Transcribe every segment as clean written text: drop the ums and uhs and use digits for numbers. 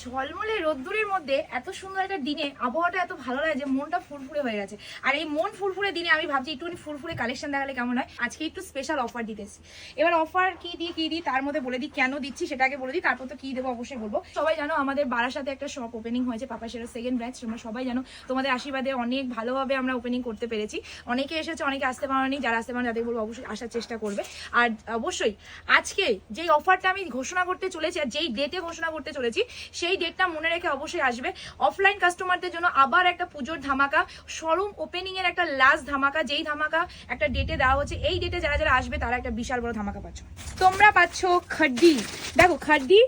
ঝলমলে রোদ্দুরের মধ্যে এত সুন্দর একটা দিনে আবহাওয়াটা এত ভালো লাগে যে মনটা ফুরফুরে হয়ে গেছে। আর এই মন ফুরফুরে দিনে আমি ভাবছি একটুখানি ফুরফুরে কালেকশন দেখালে কেমন হয়। আজকে একটু স্পেশাল অফার দিতেছি। এবার অফার কি দিই তার মধ্যে বলে দিই, কেন দিচ্ছি সেটাকে বলে দিই, তারপর তো কি দেবো অবশ্যই বলবো। সবাই জানো আমাদের বারাসাতে একটা শপ ওপেনিং হয়েছে, পাপাসেরও সেকেন্ড ব্রাঞ্চ। তোমরা সবাই জানো, তোমাদের আশীর্বাদে অনেক ভালোভাবে আমরা ওপেনিং করতে পেরেছি। অনেকে এসেছে, অনেকে আসতে পারেনি। যারা আসতে পারেন তাদের বলবো অবশ্যই আসার চেষ্টা করবে। আর অবশ্যই আজকে যেই অফারটা আমি ঘোষণা করতে চলেছি আর যেই ডেটে ঘোষণা করতে চলেছি সেই ডেটটা মনে রেখে অবশ্যই আসবে। অফলাইন কাস্টমারদের জন্য আবার একটা পুজোর ধামাকা, শোরুম ওপেনিং এর একটা লাস্ট ধামাকা, যেই ধামাকা একটা ডেটে দেওয়া হচ্ছে। এই ডেটে যারা যারা আসবে তারা একটা বিশাল বড় ধামাকা পাচ্ছ। তোমরা পাচ্ছ খাড্ডি। দেখো খাড্ডি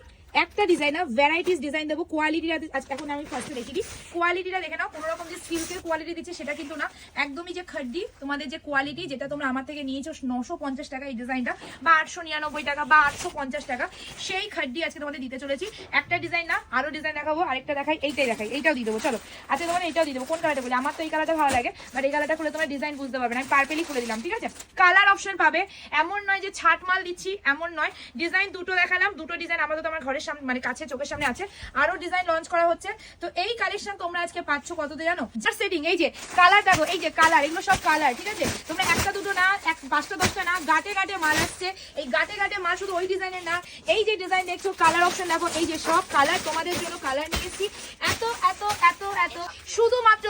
একটা ডিজাইন না, ভ্যারাইটিস ডিজাইন দেবো। কোয়ালিটিটা এখন আমি ফার্স্টে দেখি দিই, কোয়ালিটিটা দেখে নাও। কোনো রকম যে সিল্কের কোয়ালিটি দিচ্ছে সেটা কিন্তু না, একদমই যে খাড্ডি তোমাদের যে কোয়ালিটি, যেটা তোমরা আমার থেকে নিয়েছো 950 টাকা এই ডিজাইনটা, বা 899 টাকা বা 850 টাকা, সেই খাড্ডি আজকে তোমাদের দিতে চলেছি। একটা ডিজাইন না, আরো ডিজাইন দেখাবো। আরেকটা দেখাই, এইটাই দেখাই, এইটাও দিয়ে দেবো। চলো আচ্ছা, তোমার এইটাও দিয়ে দেবো। কোন কালারটা বলি? আমার তো এই কালারটা ভালো লাগে, বাট এই কালারটা খুলে তোমার ডিজাইন বুঝতে পারবে না। আমি পার্পেলই খুলে দিলাম, ঠিক আছে? কালার অপশন পাবে, এমন নয় যে ছাট মাল দিচ্ছি, এমন নয়। ডিজাইন দুটো দেখালাম, দুটো ডিজাইন আমাদের আমার ঘরের সামনে মানে কাছে চোখের সামনে আছে, আরো ডিজাইন লঞ্চ করা হচ্ছে। তো এই কালেকশন তোমরা আজকে পাচ্ছ কততে জানো? জাস্ট সেটিং, এই যে কালার দেখো, এই যে কালার, এগুলো সব কালার, ঠিক আছে? তোমরা একটা দুটো না, 5টা 10টা না, গাটে গাটে মাল আসছে। এই গাটে গাটে মাল শুধু ওই ডিজাইনের না, এই যে ডিজাইন দেখছো কালার অপশন দেখো, এই যে সব কালার তোমাদের জন্য কালার নিয়ে এসেছি। এত এত এত এত শুধুমাত্র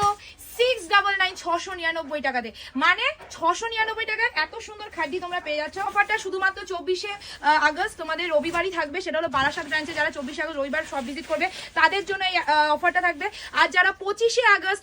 699 699 টাকাতে, মানে 699 টাকায় এত সুন্দর খাড্ডি তোমরা পেয়ে যাচ্ছ। অফারটা শুধুমাত্র 24শে আগস্ট তোমাদের রবিবারই থাকবে, সেটা হলো বারাসাত ব্রাঞ্চে। যারা 24শে আগস্ট রবিবার সব ভিজিট করবে তাদের জন্য এই অফারটা থাকবে। আর যারা 25শে আগস্ট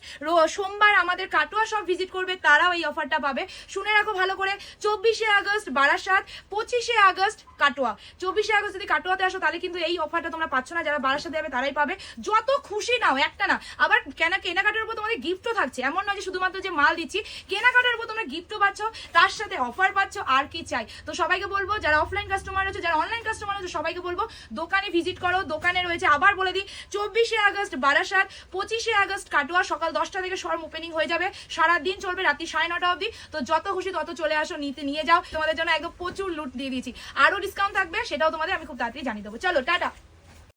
সোমবার আমাদের কাটোয়া সব ভিজিট করবে তারাও এই অফারটা পাবে। শুনে রাখো ভালো করে, 24শে আগস্ট বারাসাত, 25শে আগস্ট কাটোয়া। 24শে আগস্ট যদি কাটোয়াতে আসো তাহলে কিন্তু এই অফারটা তোমরা পাচ্ছ না, যারা বারাসাতে যাবে তারাই পাবে। যত খুশি নাও, একটা না, আবার কেনাকাটার উপর তোমাদের গিফটও থাকছে। এমন নয় যে শুধুমাত্র যে মাল দিচ্ছি, কেনাকাটার উপর তোমরা গিফটও পাচ্ছ, তার সাথে অফার পাচ্ছ, আর কি চাই? তো সবাইকে বলবো, যারা অফলাইন কাস্টমার আছে, যারা অনলাইন কাস্টমার আছে, সবাইকে বলবো দোকানে ভিজিট করো। দোকানে রয়েছে, আবার বলে দিই, 24শে আগস্ট বারাসাত, 25শে আগস্ট কাটোয়া। সকাল 10টা থেকে শোরুম ওপেনিং হয়ে যাবে, সারাদিন চলবে, রাত্রি 9:30 অবধি। তো যত খুশি তত চলে আসো, নিয়ে যাও। তোমাদের জন্য একদম প্রচুর লুট দিয়ে দিয়েছি, আরো ডিসকাউন্ট থাকবে, সেটাও তোমাদের আমি খুব তাড়াতাড়ি জানিয়ে দেবো। চলো টাটা।